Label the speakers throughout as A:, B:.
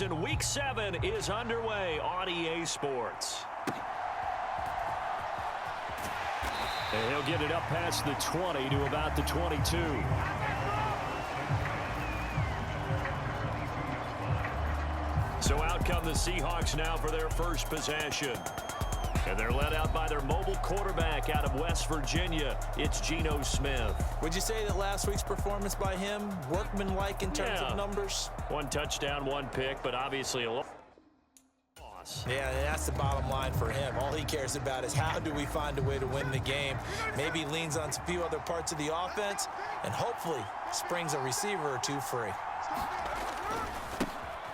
A: And Week 7 is underway on EA Sports. And he'll get it up past the 20 to about the 22. So out come the Seahawks now for their first possession. And they're led out by their mobile quarterback out of West Virginia. It's Geno Smith.
B: Would you say that last week's performance by him, workmanlike in terms of numbers?
A: 1 touchdown, 1 pick, but obviously a loss.
B: Yeah, that's the bottom line for him. All he cares about is how do we find a way to win the game. Maybe leans on a few other parts of the offense and hopefully springs a receiver or two free.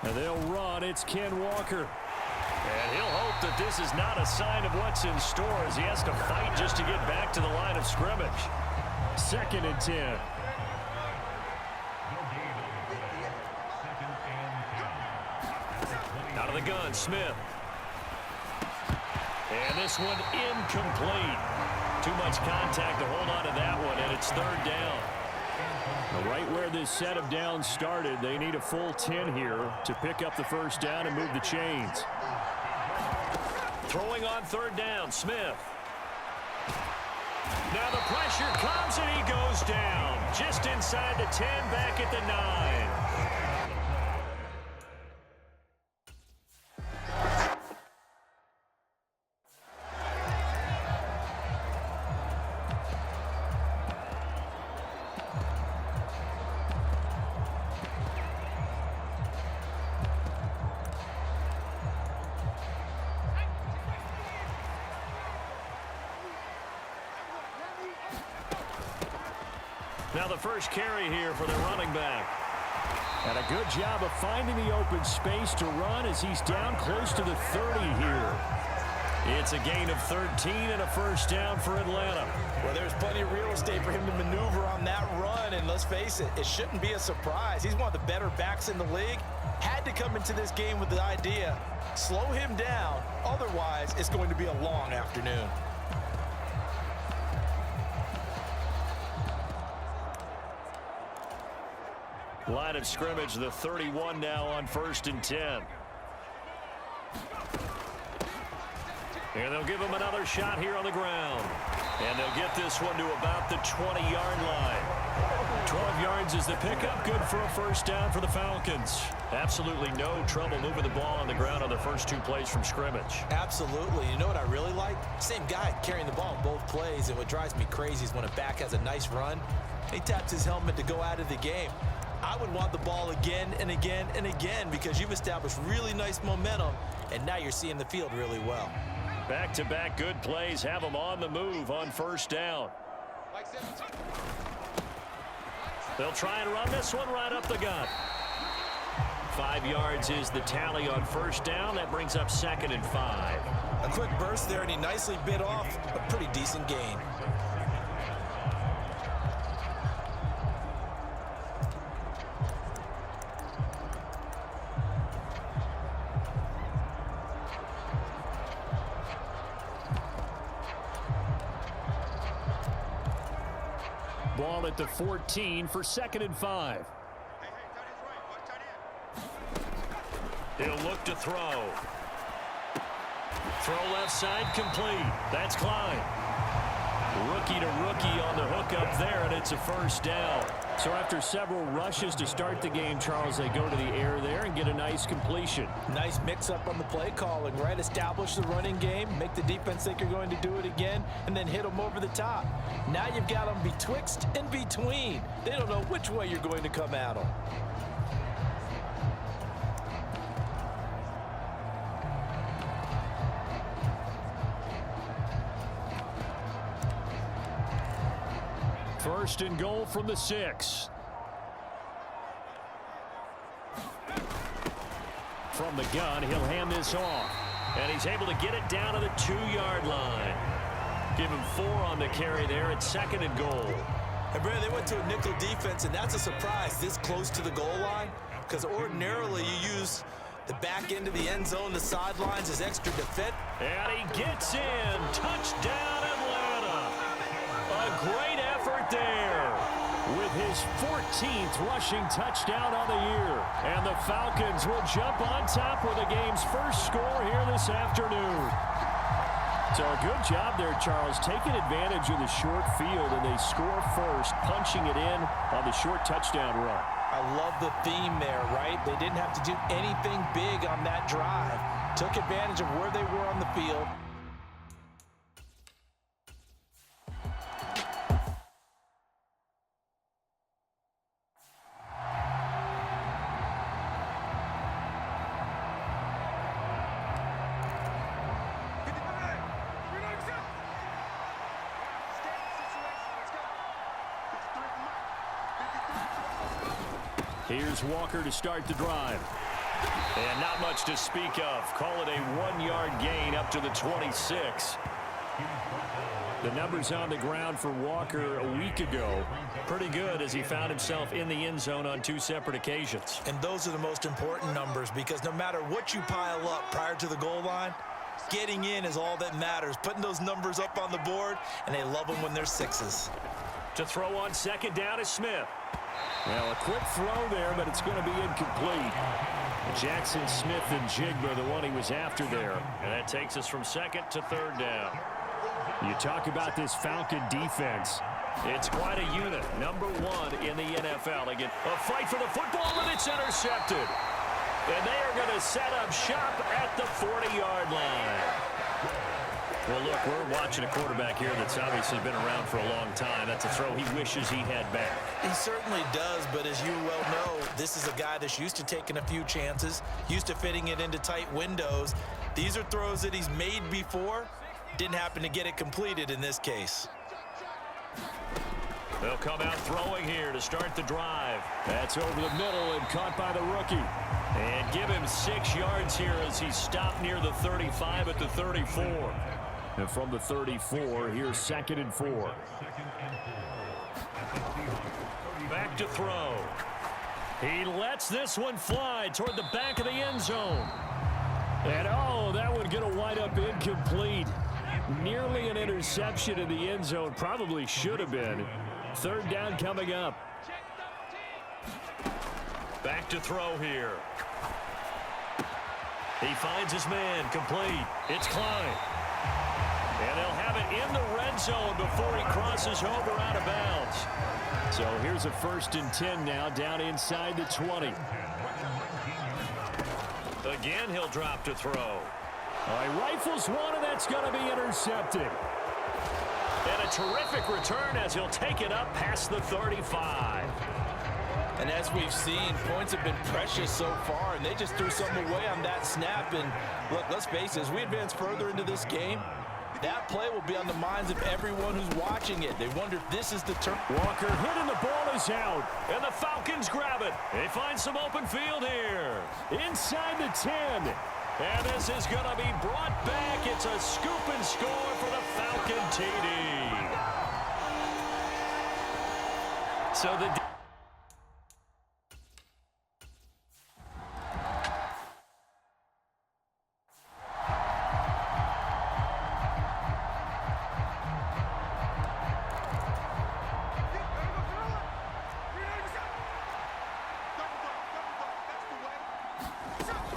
A: And they'll run. It's Ken Walker. And he'll hope that this is not a sign of what's in store as he has to fight just to get back to the line of scrimmage. 2nd and 10. Out of the gun, Smith. And this one incomplete. Too much contact to hold on to that one, and it's 3rd down. Right where this set of downs started, they need a full 10 here to pick up the first down and move the chains. Throwing on 3rd down, Smith. Now the pressure comes and he goes down. Just inside the 10, back at the 9. Now the first carry here for the running back. And a good job of finding the open space to run as he's down close to the 30 here. It's a gain of 13 and a first down for Atlanta.
B: Well, there's plenty of real estate for him to maneuver on that run, and let's face it, it shouldn't be a surprise. He's one of the better backs in the league. Had to come into this game with the idea, slow him down, otherwise it's going to be a long afternoon.
A: Line of scrimmage, the 31 now on 1st and 10. And they'll give him another shot here on the ground. And they'll get this one to about the 20-yard line. 12 yards is the pickup. Good for a first down for the Falcons. Absolutely no trouble moving the ball on the ground on the first 2 plays from scrimmage.
B: Absolutely. You know what I really like? Same guy carrying the ball in both plays. And what drives me crazy is when a back has a nice run, he taps his helmet to go out of the game. I would want the ball again and again and again because you've established really nice momentum, and now you're seeing the field really well.
A: Back-to-back good plays have them on the move on first down. They'll try and run this one right up the gut. 5 yards is the tally on first down. That brings up 2nd and 5.
B: A quick burst there, and he nicely bit off a pretty decent gain.
A: Ball at the 14 for 2nd and 5. He'll look to throw. Throw left side complete. That's Klein. Rookie to rookie on the hook up there, and it's a first down. So after several rushes to start the game, Charles, they go to the air there and get a nice completion.
B: Nice mix-up on the play calling, right? Establish the running game, make the defense think you're going to do it again, and then hit them over the top. Now you've got them betwixt and between. They don't know which way you're going to come at them.
A: First and goal from the 6. From the gun, he'll hand this off. And he's able to get it down to the 2-yard line. Give him 4 on the carry there at 2nd and goal.
B: And Brad, they went to a nickel defense, and that's a surprise this close to the goal line. Because ordinarily you use the back end of the end zone, the sidelines as extra defense.
A: And he gets in. Touchdown, Atlanta. A great effort there. with his 14th rushing touchdown on the year. And the Falcons will jump on top with the game's first score here this afternoon. So a good job there, Charles, taking advantage of the short field, and they score first, punching it in on the short touchdown run.
B: I love the theme there, right? They didn't have to do anything big on that drive. Took advantage of where they were on the field.
A: Here's Walker to start the drive. And not much to speak of. Call it a 1-yard gain up to the 26. The numbers on the ground for Walker a week ago, pretty good as he found himself in the end zone on 2 separate occasions.
B: And those are the most important numbers, because no matter what you pile up prior to the goal line, getting in is all that matters. Putting those numbers up on the board, and they love them when they're 6s.
A: To throw on second down is Smith. Well, a quick throw there, but it's going to be incomplete. Jackson Smith and Jigba, the one he was after there. And that takes us from second to third down. You talk about this Falcon defense. It's quite a unit. Number 1 in the NFL. They get a fight for the football, and it's intercepted. And they are going to set up shop at the 40-yard line. Well, look, we're watching a quarterback here that's obviously been around for a long time. That's a throw he wishes he had back.
B: He certainly does, but as you well know, this is a guy that's used to taking a few chances, used to fitting it into tight windows. These are throws that he's made before. Didn't happen to get it completed in this case.
A: They'll come out throwing here to start the drive. That's over the middle and caught by the rookie. And give him 6 yards here as he stopped near the 35 at the 34. And from the 34, here's 2nd and 4. Back to throw. He lets this one fly toward the back of the end zone. And, oh, that one going to wind up incomplete. Nearly an interception in the end zone. Probably should have been. 3rd down coming up. Back to throw here. He finds his man, complete. It's Klein. And they'll have it in the red zone before he crosses over out of bounds. So here's a 1st and 10 now, down inside the 20. Again, he'll drop to throw. All right, rifles one, and that's going to be intercepted. And a terrific return as he'll take it up past the 35.
B: And as we've seen, points have been precious so far, and they just threw something away on that snap. And look, let's face it, as we advance further into this game, that play will be on the minds of everyone who's watching it. They wonder if this is the turn.
A: Walker hit and the ball is out. And the Falcons grab it. They find some open field here. Inside the 10. And this is going to be brought back. It's a scoop and score for the Falcon TD. So the...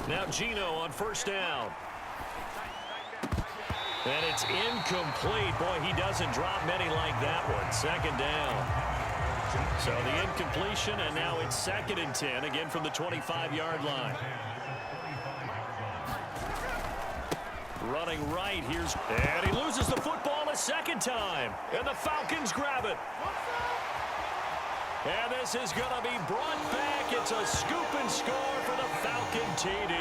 A: Now Gino on 1st down. And it's incomplete. Boy, he doesn't drop many like that one. 2nd down. So the incompletion, and now it's 2nd and 10, again from the 25-yard line. Running right, and he loses the football a 2nd time. And the Falcons grab it. And this is going to be brought back. It's a scoop and score for the Falcon TD.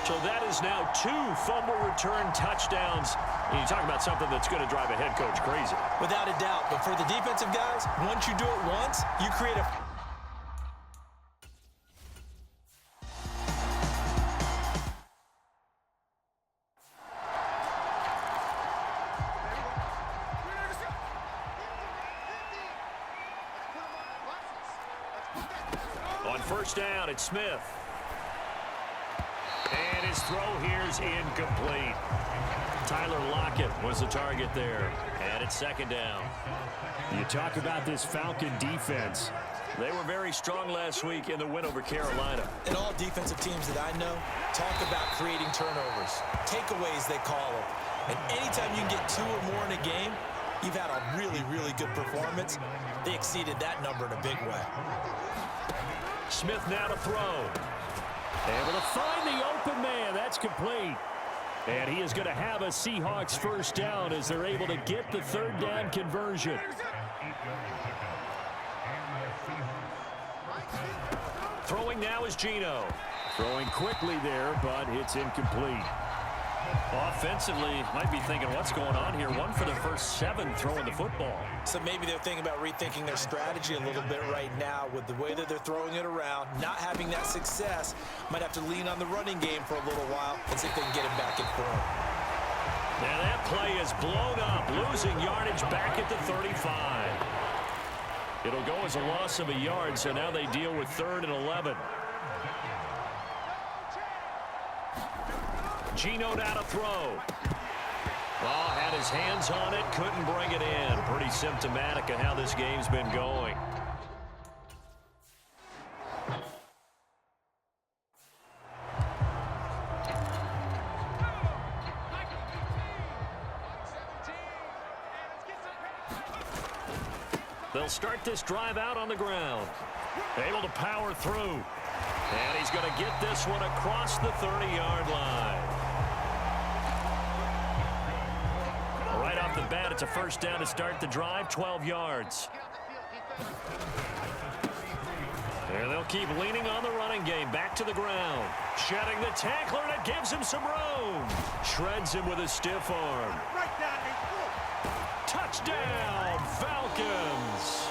A: So that is now 2 fumble return touchdowns. And you talk about something that's going to drive a head coach crazy.
B: Without a doubt. But for the defensive guys, once you do it once, you create a...
A: On 1st down, it's Smith. And his throw here is incomplete. Tyler Lockett was the target there. And it's second down.
C: You talk about this Falcon defense.
A: They were very strong last week in the win over Carolina.
B: And all defensive teams that I know talk about creating turnovers. Takeaways, they call them. And anytime you can get 2 or more in a game, you've had a really, really good performance. They exceeded that number in a big way.
A: Smith now to throw. Able to find the open man. That's complete. And he is going to have a Seahawks first down as they're able to get the third down conversion. Throwing now is Geno.
C: Throwing quickly there, but it's incomplete.
A: Offensively, might be thinking, what's going on here? 1 for the first 7 throwing the football.
B: So maybe they're thinking about rethinking their strategy a little bit right now with the way that they're throwing it around, not having that success. Might have to lean on the running game for a little while and see if they can get him back in form.
A: Now that play is blown up, losing yardage back at the 35. It'll go as a loss of a yard, so now they deal with 3rd and 11. Geno now to throw. Oh, had his hands on it, couldn't bring it in. Pretty symptomatic of how this game's been going. They'll start this drive out on the ground. Able to power through. And he's going to get this one across the 30-yard line. Right off the bat, it's a first down to start the drive, 12 yards. And they'll keep leaning on the running game. Back to the ground. Shedding the tackler, and it gives him some room. Shreds him with a stiff arm. Touchdown, Falcons.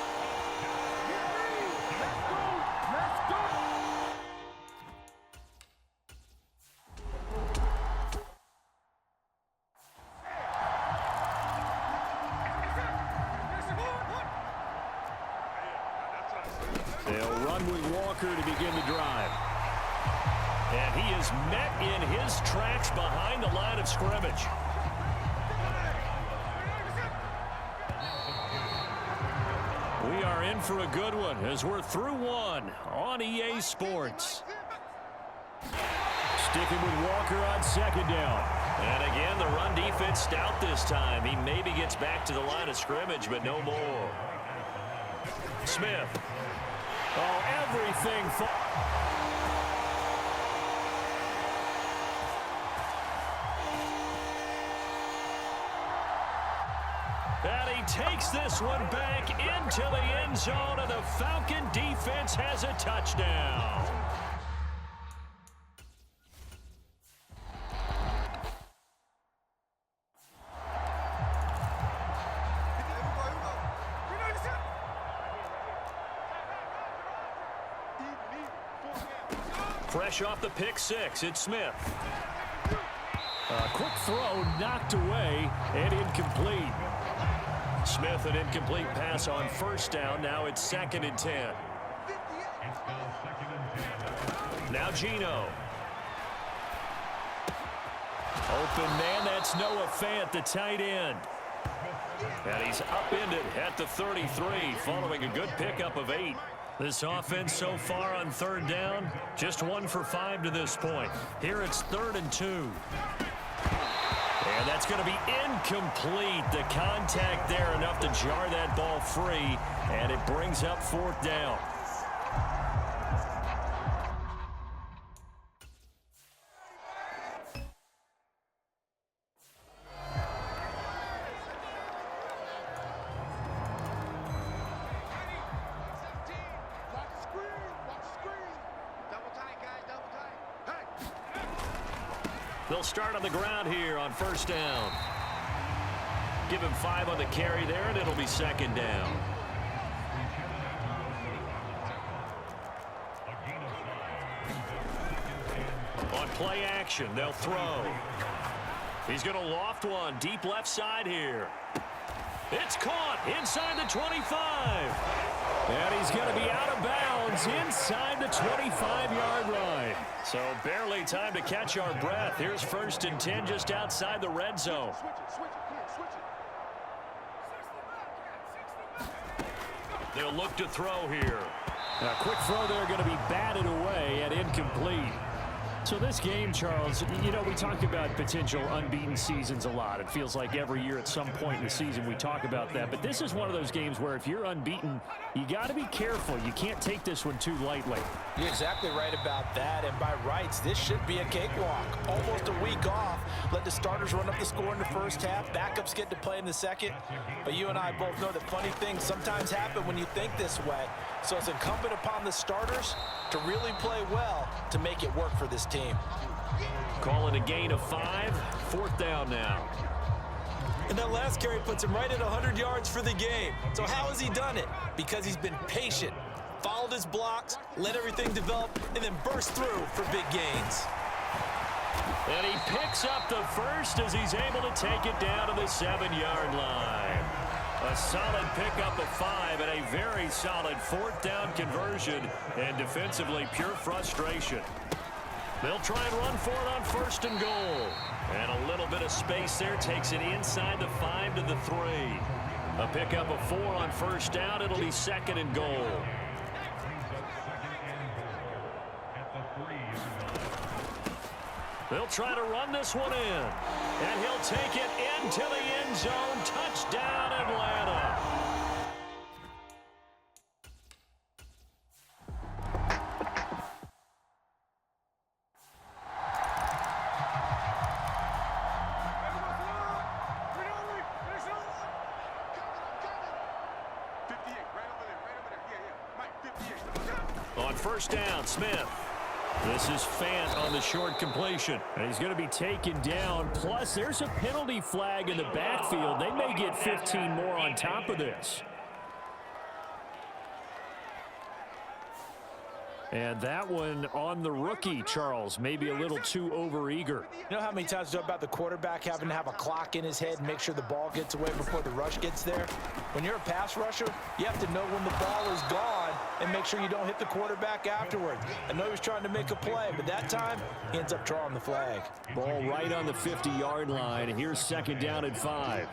A: They'll run with Walker to begin the drive. And he is met in his tracks behind the line of scrimmage. We are in for a good one as we're through one on EA Sports.
C: Sticking with Walker on second down.
A: And again, the run defense stout this time. He maybe gets back to the line of scrimmage, but no more. Smith.
C: Oh, everything.
A: And he takes this one back into the end zone, and the Falcon defense has a touchdown. Fresh off the pick six, it's Smith.
C: A quick throw knocked away and incomplete.
A: Smith, an incomplete pass on first down. Now it's 2nd and 10. Now Geno. Open man, that's Noah Fant, the tight end. And he's upended at the 33 following a good pickup of 8. This offense so far on 3rd down, just 1 for 5 to this point. Here it's 3rd and 2. And that's going to be incomplete. The contact there enough to jar that ball free, and it brings up 4th down. They'll start on the ground here on 1st down. Give him 5 on the carry there, and it'll be 2nd down. On play action, they'll throw. He's going to loft one deep left side here. It's caught inside the 25.
C: And he's going to be out of bounds inside the 25-yard line.
A: So barely time to catch our breath. Here's 1st and 10 just outside the red zone. They'll look to throw here.
C: A quick throw there going to be batted away and incomplete. So this game, Charles, you know, we talk about potential unbeaten seasons a lot. It feels like every year at some point in the season we talk about that. But this is one of those games where if you're unbeaten, you got to be careful. You can't take this one too lightly.
B: You're exactly right about that. And by rights, this should be a cakewalk. Almost a week off. Let the starters run up the score in the first half. Backups get to play in the second. But you and I both know that funny things sometimes happen when you think this way. So it's incumbent upon the starters to really play well to make it work for this team.
A: Calling a gain of 5. 4th down now.
B: And that last carry puts him right at 100 yards for the game. So how has he done it? Because he's been patient, followed his blocks, let everything develop, and then burst through for big gains.
A: And he picks up the first as he's able to take it down to the 7-yard line. A solid pickup of 5 and a very solid 4th down conversion, and defensively pure frustration. They'll try and run for it on 1st and goal. And a little bit of space there takes it inside the 5 to the 3. A pickup of 4 on 1st down. It'll be 2nd and goal. They'll try to run this one in. And he'll take it into the end zone. Touchdown, Atlanta. On 1st down, Smith. This is Fant on the short completion. And he's going to be taken down. Plus, there's a penalty flag in the backfield. They may get 15 more on top of this. And that one on the rookie, Charles, maybe a little too overeager.
B: You know how many times we talk about the quarterback having to have a clock in his head and make sure the ball gets away before the rush gets there? When you're a pass rusher, you have to know when the ball is gone and make sure you don't hit the quarterback afterwards. I know he was trying to make a play, but that time he ends up drawing the flag.
C: Ball right on the 50-yard line. Here's 2nd down and 5.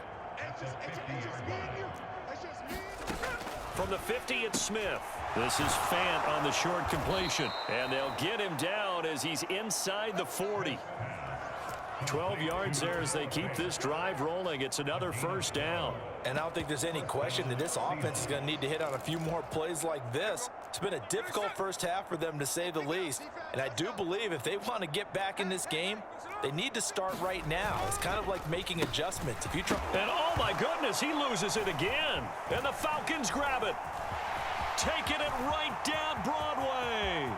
A: From the 50, it's Smith. This is Fant on the short completion. And they'll get him down as he's inside the 40. 12 yards there as they keep this drive rolling. It's another 1st down.
B: And I don't think there's any question that this offense is going to need to hit on a few more plays like this. It's been a difficult first half for them, to say the least. And I do believe if they want to get back in this game, they need to start right now. It's kind of like making adjustments. If you try.
A: And oh my goodness, he loses it again. And the Falcons grab it. Taking it right down Broadway.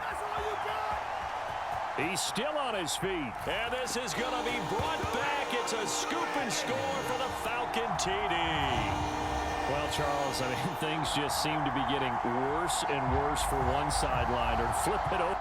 A: He's still on his feet. And this is going to be brought back. It's a scoop and score for the Falcon TD.
C: Well, Charles, I mean, things just seem to be getting worse and worse for one sideline. Or flip it over.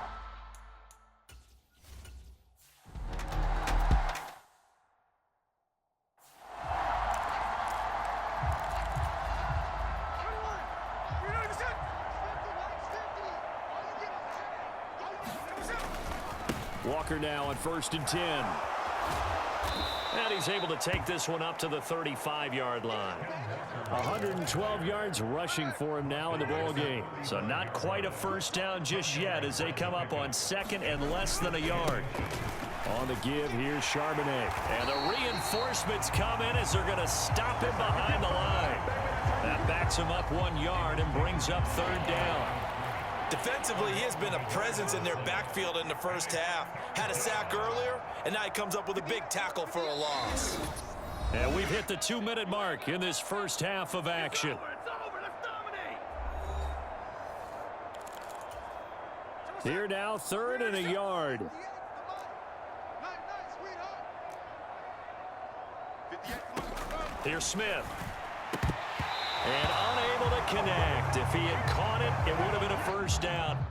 C: Walker now on 1st and 10.
A: And he's able to take this one up to the 35-yard line.
C: 112 yards rushing for him now in the ball game.
A: So not quite a 1st down just yet as they come up on 2nd and less than a yard.
C: On the give, here's Charbonnet.
A: And the reinforcements come in as they're going to stop him behind the line. That backs him up 1 yard and brings up 3rd down.
B: Defensively, he has been a presence in their backfield in the first half. Had a sack earlier, and now he comes up with a big tackle for a loss.
A: And we've hit the 2-minute mark in this first half of action.
C: Here now, 3rd and a yard.
A: Here's Smith. And unable to connect. If he had caught it, it would have been a 1st down.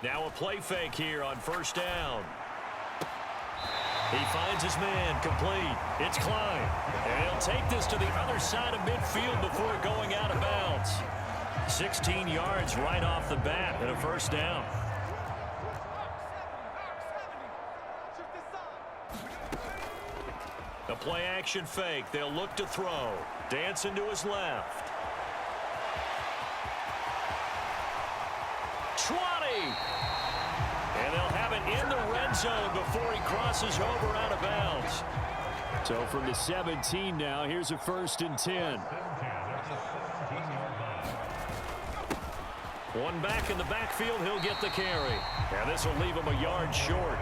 A: Now a play fake here on first down. He finds his man, complete. It's Klein. And he'll take this to the other side of midfield before going out of bounds. 16 yards right off the bat and a first down. A play action fake. They'll look to throw. Dancing to his left. 20. And they'll have it in the red zone before he crosses over out of bounds.
C: So from the 17 now, here's a 1st and 10.
A: One back in the backfield, he'll get the carry. And this will leave him a yard short.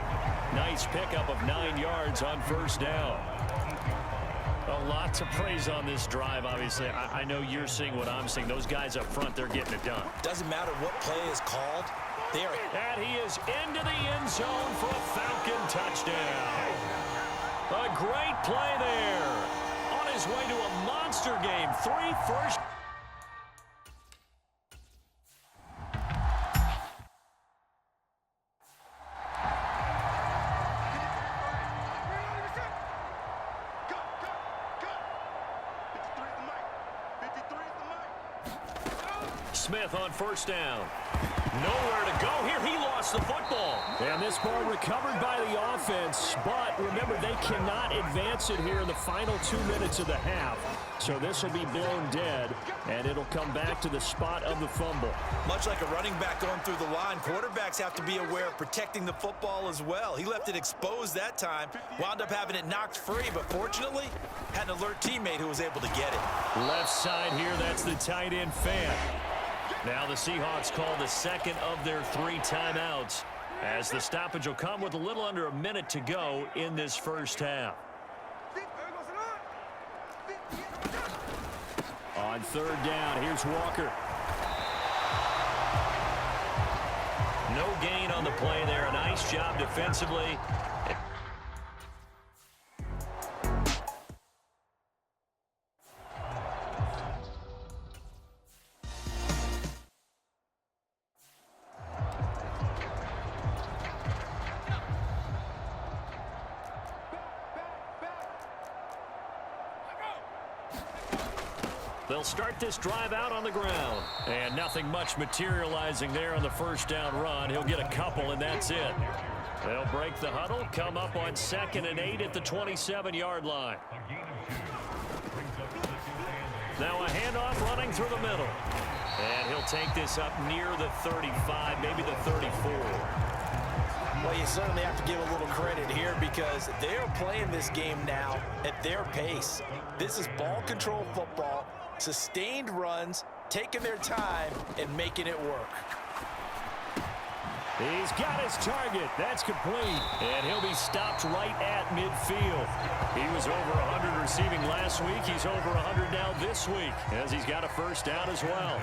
A: Nice pickup of 9 yards on first down. A lot to praise on this drive, obviously. I know you're seeing what I'm seeing. Those guys up front, they're getting it done.
B: Doesn't matter what play is called.
A: And he is into the end zone for a Falcon touchdown. A great play there. On his way to a monster game. 3 first. Smith on first down. Nowhere to go here. He lost the football.
C: And this ball recovered by the offense, but remember, they cannot advance it here in the final 2 minutes of the half. So this will be blown dead, and it'll come back to the spot of the fumble.
B: Much like a running back going through the line, quarterbacks have to be aware of protecting the football as well. He left it exposed that time, wound up having it knocked free, but fortunately, had an alert teammate who was able to get it.
A: Left side here, that's the tight end fan. Now the Seahawks call the second of their 3 timeouts as the stoppage will come with a little under a minute to go in this first half.
C: On 3rd down, here's Walker.
A: No gain on the play there. A nice job defensively. They'll start this drive out on the ground. And nothing much materializing there on the first down run. He'll get a couple, and that's it. They'll break the huddle, come up on 2nd and 8 at the 27-yard line. Now a handoff running through the middle. And he'll take this up near the 35, maybe the 34.
B: Well, you certainly have to give a little credit here because they are playing this game now at their pace. This is ball control football, sustained runs, taking their time, and making it work.
C: He's got his target. That's complete.
A: And he'll be stopped right at midfield. He was over 100 receiving last week. He's over 100 now this week as he's got a first down as well.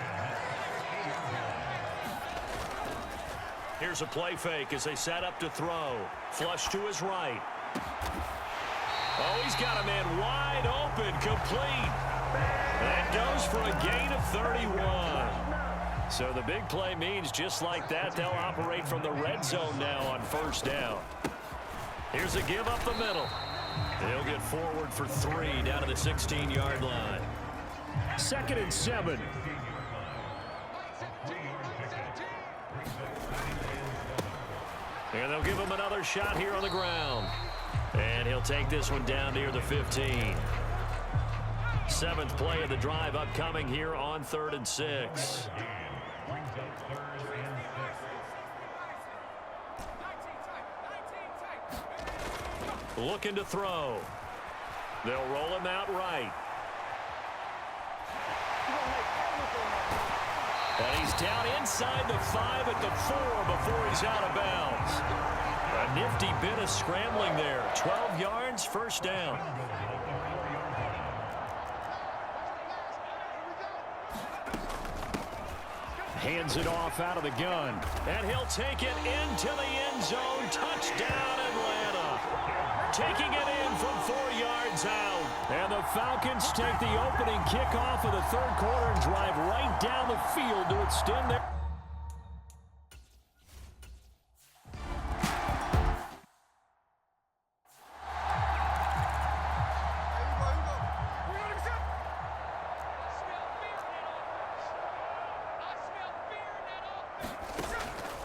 A: Here's a play fake as they set up to throw. Flush to his right. Oh, he's got a man wide open, complete. And goes for a gain of 31. So the big play means just like that, they'll operate from the red zone now on first down. Here's a give up the middle. They'll get forward for 3 down to the 16-yard line.
C: 2nd and 7.
A: And they'll give him another shot here on the ground. And he'll take this one down near the 15. 7th play of the drive upcoming here on 3rd and 6. Looking to throw. They'll roll him out right. And he's down inside the 5 at the 4 before he's out of bounds. A nifty bit of scrambling there. 12 yards, first down.
C: Hands it off out of the gun.
A: And he'll take it into the end zone. Touchdown, Atlanta. Taking it in from 4 yards out.
C: And the Falcons take the opening kickoff of the 3rd quarter and drive right down the field to extend their...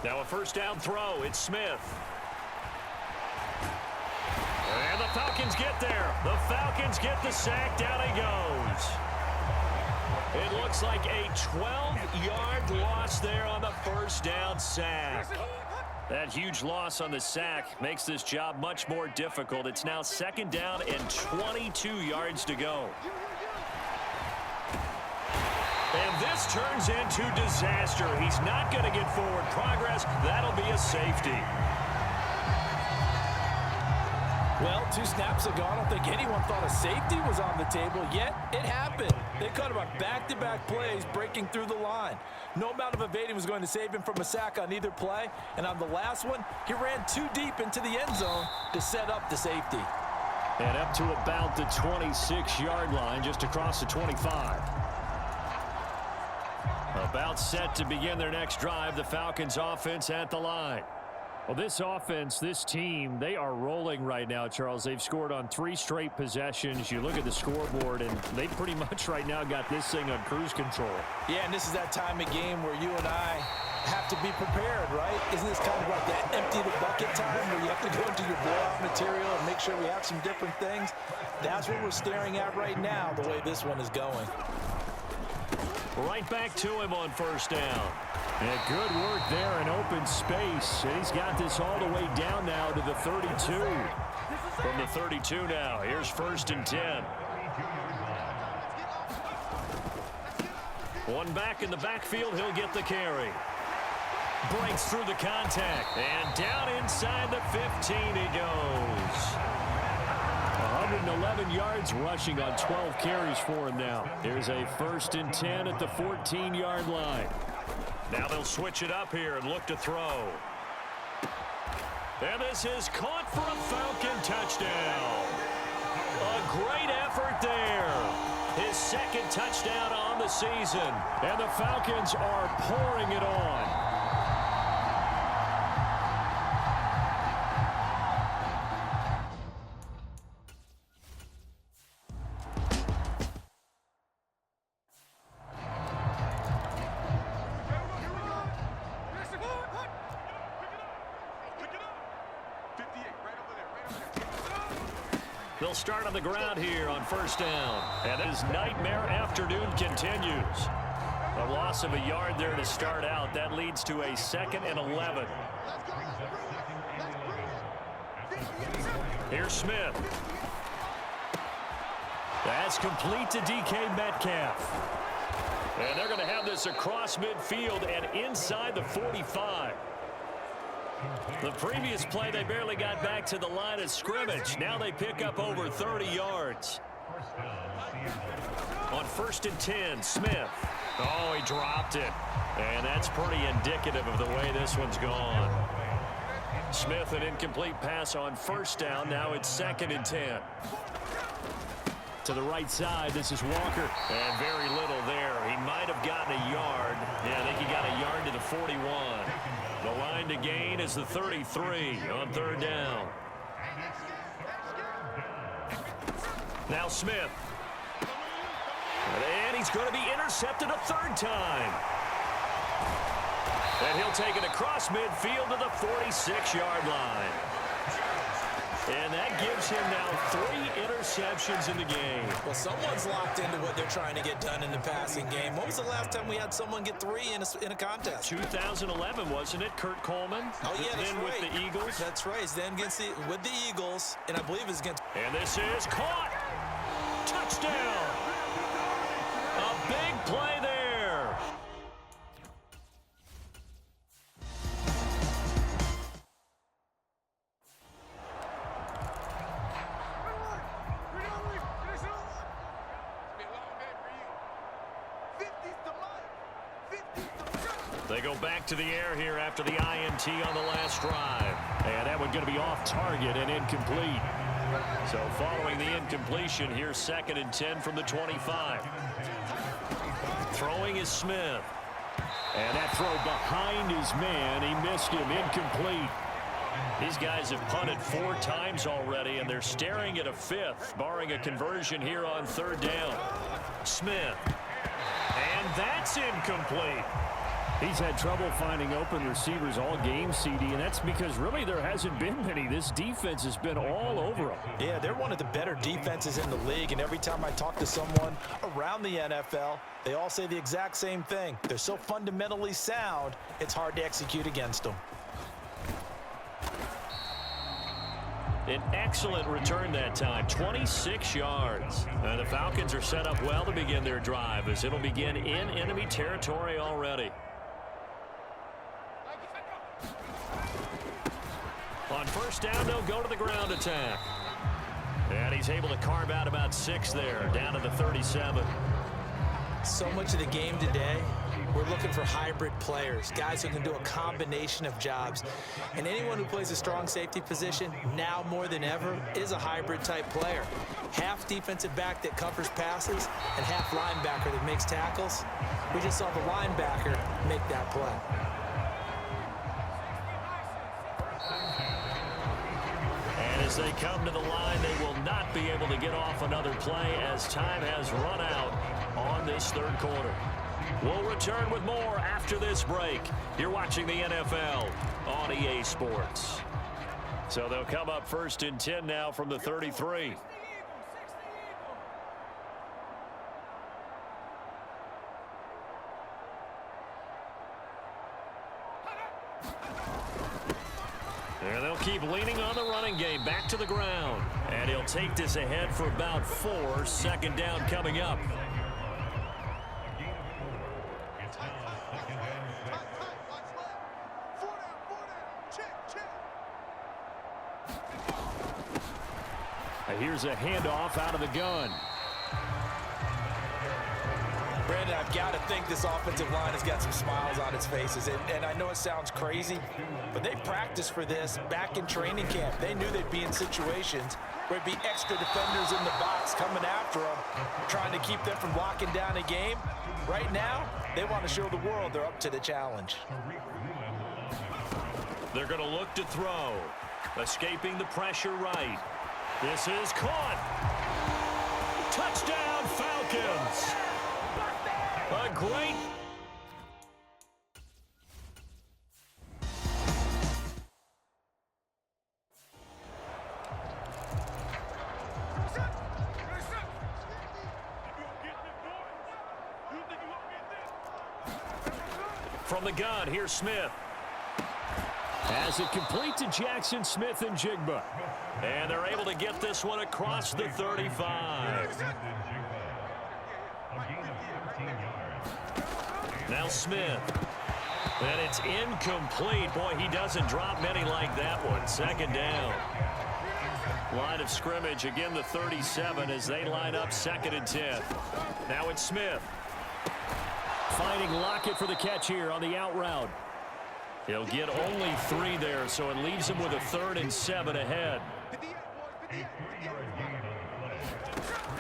A: Now a first down throw. It's Smith. And the Falcons get there. The Falcons get the sack. Down he goes. It looks like a 12-yard loss there on the first down sack. That huge loss on the sack makes this job much more difficult. It's now second down and 22 yards to go. And this turns into disaster. He's not going to get forward progress. That'll be a safety.
B: Well, 2 snaps ago, I don't think anyone thought a safety was on the table, yet it happened. They cut him on back-to-back plays, breaking through the line. No amount of evading was going to save him from a sack on either play, and on the last one, he ran too deep into the end zone to set up the safety.
C: And up to about the 26-yard line, just across the 25. About set to begin their next drive, the Falcons offense at the line. Well, this offense, this team, they are rolling right now, Charles. They've scored on 3 straight possessions. You look at the scoreboard, and they pretty much right now got this thing on cruise control.
B: Yeah, and this is that time of game where you and I have to be prepared, right? Isn't this kind of like that empty the bucket time where you have to go into your blowout material and make sure we have some different things? That's what we're staring at right now, the way this one is going.
A: Right back to him on first down.
C: And good work there in open space. And he's got this all the way down now to the 32.
A: From the 32 now, here's first and 10. One back in the backfield, he'll get the carry. Breaks through the contact. And down inside the 15 he goes.
C: 111 yards rushing on 12 carries for him now. Here's a first and 10 at the 14-yard line.
A: Now they'll switch it up here and look to throw. And this is caught for a Falcon touchdown. A great effort there. His second touchdown on the season.
C: And the Falcons are pouring it on.
A: They'll start on the ground here on first down. And his nightmare afternoon continues. A loss of a yard there to start out. That leads to a 2nd and 11. Here's Smith. That's complete to DK Metcalf. And they're going to have this across midfield and inside the 45. The previous play, they barely got back to the line of scrimmage. Now they pick up over 30 yards. On first and 10, Smith. Oh, he dropped it. And that's pretty indicative of the way this one's gone. Smith, an incomplete pass on first down. Now it's 2nd and 10.
C: To the right side, this is Walker.
A: And very little there. He might have gotten a yard. Yeah, I think he got a yard to the 41. The line to gain is the 33 on third down. Now Smith. And he's going to be intercepted a 3rd time. And he'll take it across midfield to the 46-yard line. And that gives him now 3 interceptions in the game.
B: Well, someone's locked into what they're trying to get done in the passing game. When was the last time we had someone get 3 in a contest?
A: 2011, wasn't it? Kurt Coleman.
B: Oh, yeah, that's
A: then
B: right.
A: with the Eagles.
B: That's right. It's then with the Eagles, and I believe it's against.
A: And this is caught. Touchdown. A big play there. They go back to the air here after the INT on the last drive.
C: And that one going to be off target and incomplete.
A: So following the incompletion, here's 2nd and 10 from the 25. Throwing is Smith.
C: And that throw behind his man. He missed him. Incomplete.
A: These guys have punted 4 times already, and they're staring at a 5th, barring a conversion here on 3rd down. Smith. And that's incomplete.
C: He's had trouble finding open receivers all game, CD, and that's because really there hasn't been many. This defense has been all over him.
B: Yeah, they're one of the better defenses in the league, and every time I talk to someone around the NFL, they all say the exact same thing. They're so fundamentally sound, it's hard to execute against them.
A: An excellent return that time, 26 yards. The Falcons are set up well to begin their drive as it'll begin in enemy territory already. On first down, they'll go to the ground attack. And he's able to carve out about 6 there, down to the 37.
B: So much of the game today, we're looking for hybrid players, guys who can do a combination of jobs. And anyone who plays a strong safety position, now more than ever, is a hybrid type player. Half defensive back that covers passes and half linebacker that makes tackles. We just saw the linebacker make that play.
A: And as they come to the line, they will not be able to get off another play as time has run out on this third quarter. We'll return with more after this break. You're watching the NFL on EA Sports. So they'll come up first and 10 now from the 33. And they'll keep leaning on the running game back to the ground. And he'll take this ahead for about 4. Second down coming up. Here's a handoff out of the gun.
B: Brandon, I've got to think this offensive line has got some smiles on its faces. And I know it sounds crazy, but they practiced for this back in training camp. They knew they'd be in situations where it'd be extra defenders in the box coming after them, trying to keep them from locking down a game. Right now, they want to show the world they're up to the challenge.
A: They're going to look to throw. Escaping the pressure right. This is caught. Touchdown, Falcons. A great. From the gun, here's Smith.
C: As it complete to Jackson Smith and Jigba.
A: And they're able to get this one across the 35. Now Smith. And it's incomplete. Boy, he doesn't drop many like that one. Second down. Line of scrimmage, again the 37 as they line up 2nd and 10. Now it's Smith.
C: Finding Lockett for the catch here on the out route.
A: He'll get only 3 there, so it leaves him with a 3rd and 7 ahead.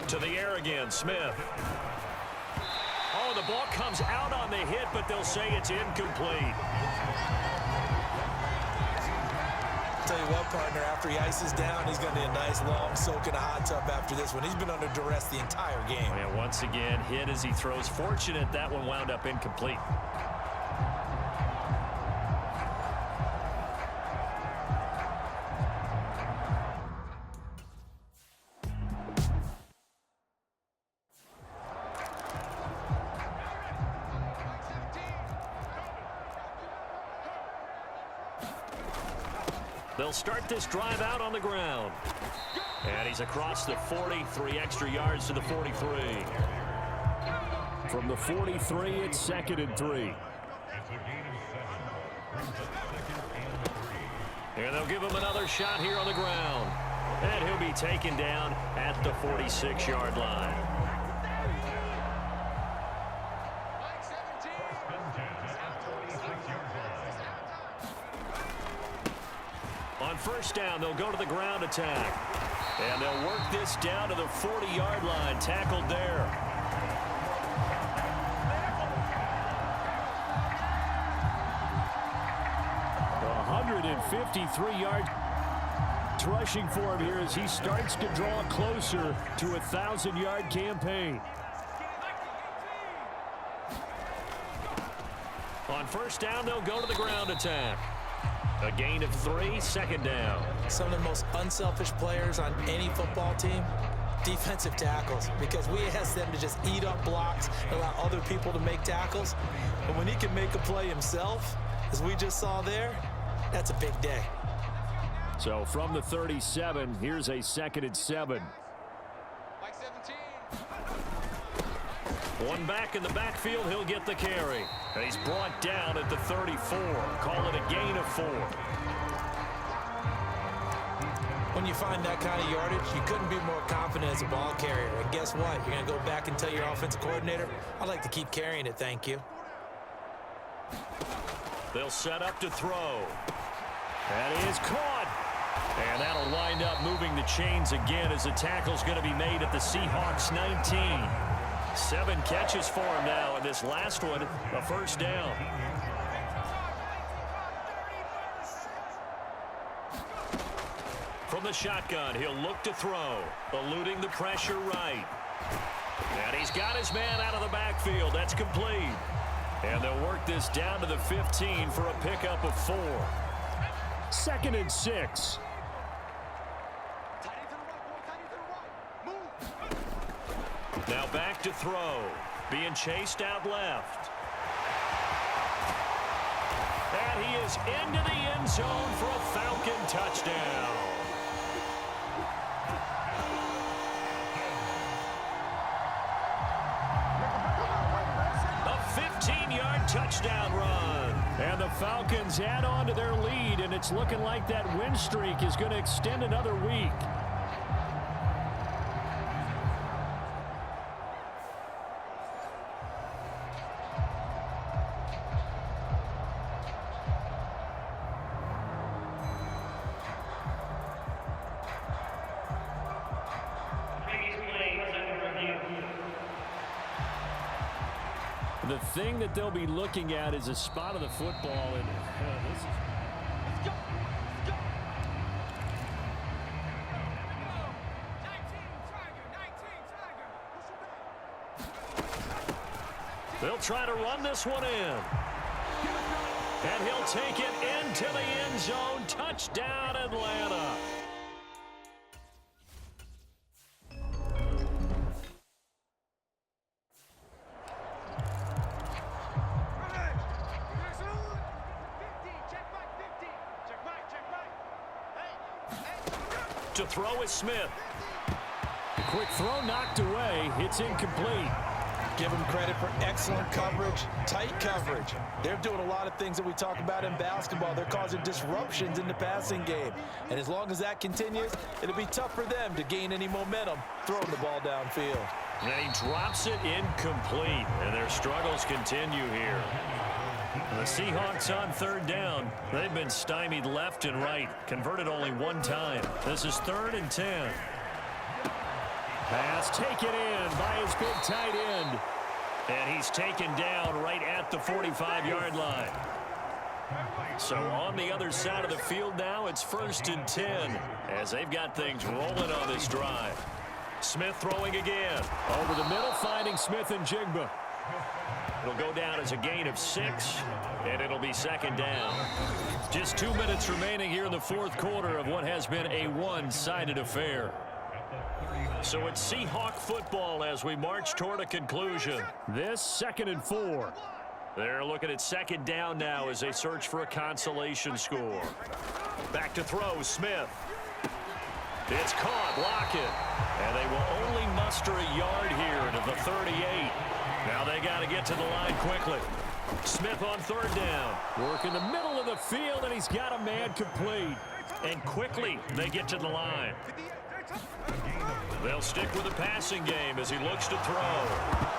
A: To the air again, Smith. Oh, the ball comes out on the hit, but they'll say it's incomplete.
B: Tell you what, partner, after he ices down, he's going to need a nice long soak in a hot tub after this one. He's been under duress the entire game.
A: And once again, hit as he throws. Fortunate that one wound up incomplete. They'll start this drive out on the ground. And he's across the 43 extra yards to the 43.
C: From the 43, it's 2nd and 3.
A: And they'll give him another shot here on the ground. And he'll be taken down at the 46-yard line. On first down, they'll go to the ground attack. And they'll work this down to the 40-yard line. Tackled there.
C: The 153 yards rushing for him here as he starts to draw closer to a 1,000-yard campaign.
A: On first down, they'll go to the ground attack. A gain of 3, second down.
B: Some of the most unselfish players on any football team, defensive tackles, because we ask them to just eat up blocks and allow other people to make tackles. But when he can make a play himself, as we just saw there, that's a big day.
C: So from the 37, here's a 2nd and 7.
A: One back in the backfield, he'll get the carry. And he's brought down at the 34. Call it a gain of 4.
B: When you find that kind of yardage, you couldn't be more confident as a ball carrier. And guess what? You're going to go back and tell your offensive coordinator, I'd like to keep carrying it, thank you.
A: They'll set up to throw. That is caught. And that'll wind up moving the chains again as the tackle's going to be made at the Seahawks 19. 7 catches for him now, and this last one, a first down. From the shotgun, he'll look to throw, eluding the pressure right. And he's got his man out of the backfield. That's complete. And they'll work this down to the 15 for a pickup of 4.
C: 2nd and 6.
A: Now back to throw. Being chased out left. And he is into the end zone for a Falcon touchdown. A 15-yard touchdown run.
C: And the Falcons add on to their lead, and it's looking like that win streak is going to extend another week. The thing that they'll be looking at is a spot of the football, and this is...
A: They'll try to run this one in. And he'll take it into the end zone. Touchdown, Atlanta. To throw is Smith.
C: The quick throw knocked away. It's incomplete.
B: Give them credit for excellent coverage, tight coverage. They're doing a lot of things that we talk about in basketball. They're causing disruptions in the passing game. And as long as that continues, it'll be tough for them to gain any momentum throwing the ball downfield.
A: And he drops it incomplete. And their struggles continue here. The Seahawks on 3rd down. They've been stymied left and right. Converted only 1 time. This is 3rd and 10.
C: Pass taken in by his big tight end.
A: And he's taken down right at the 45-yard line. So on the other side of the field now, it's 1st and 10 as they've got things rolling on this drive. Smith throwing again.
C: Over the middle, finding Smith and Jigba.
A: It'll go down as a gain of 6, and it'll be 2nd down. Just 2 minutes remaining here in the 4th quarter of what has been a one-sided affair. So it's Seahawk football as we march toward a conclusion.
C: This 2nd and 4.
A: They're looking at 2nd down now as they search for a consolation score. Back to throw, Smith. It's caught, block it. And they will only muster a yard here to the 38. Now they got to get to the line quickly. Smith on 3rd down.
C: Work in the middle of the field, and he's got a man complete.
A: And quickly they get to the line. They'll stick with the passing game as he looks to throw.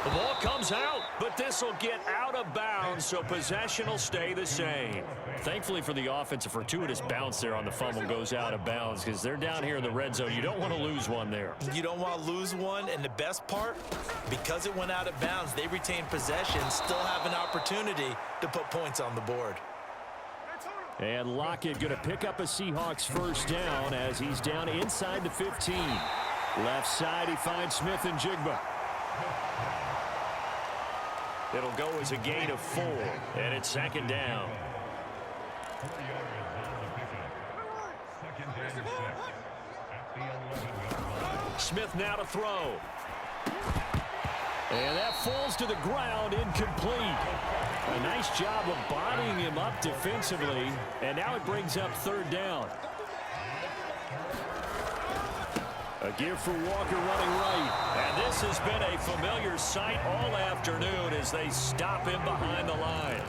A: The ball comes out, but this will get out of bounds, so possession will stay the same.
C: Thankfully for the offense, a fortuitous bounce there on the fumble goes out of bounds because they're down here in the red zone. You don't want to lose one there.
B: You don't want to lose one, and the best part, because it went out of bounds, they retain possession, still have an opportunity to put points on the board.
C: And Lockett going to pick up a Seahawks 1st down as he's down inside the 15. Left side, he finds Smith and Jigba.
A: It'll go as a gain of 4, and it's second down. Smith now to throw. And that falls to the ground, incomplete. A nice job of bodying him up defensively, and now it brings up third down. A give for Walker running right. And this has been a familiar sight all afternoon as they stop him behind the line.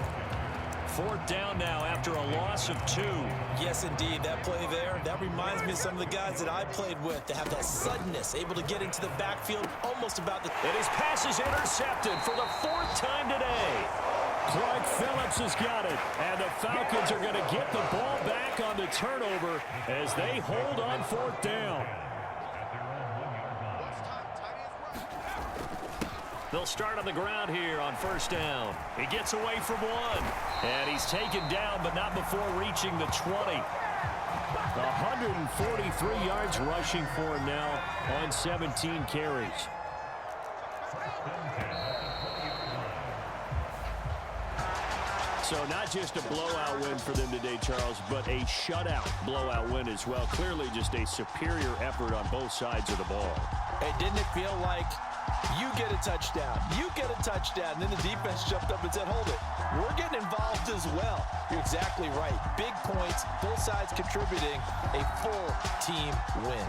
A: Fourth down now after a loss of 2.
B: Yes, indeed. That play there, that reminds me of some of the guys that I played with to have that suddenness, able to get into the backfield almost about the...
A: And his pass is intercepted for the 4th time today.
C: Clark Phillips has got it. And the Falcons are going to get the ball back on the turnover as they hold on 4th down.
A: They'll start on the ground here on first down. He gets away from 1. And he's taken down, but not before reaching the 20.
C: 143 yards rushing for him now on 17 carries. So not just a blowout win for them today, Charles, but a shutout blowout win as well. Clearly just a superior effort on both sides of the ball.
B: Hey, didn't it feel like you get a touchdown, you get a touchdown, and then the defense jumped up and said, hold it, we're getting involved as well. You're exactly right. Big points, both sides contributing, a full team win.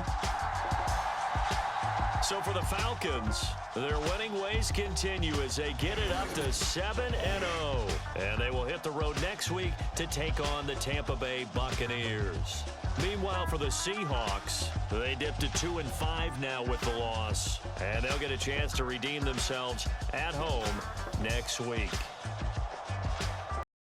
A: So for the Falcons, their winning ways continue as they get it up to 7-0. And they will hit the road next week to take on the Tampa Bay Buccaneers. Meanwhile, for the Seahawks, they dipped to 2-5 now with the loss. And they'll get a chance to redeem themselves at home next week.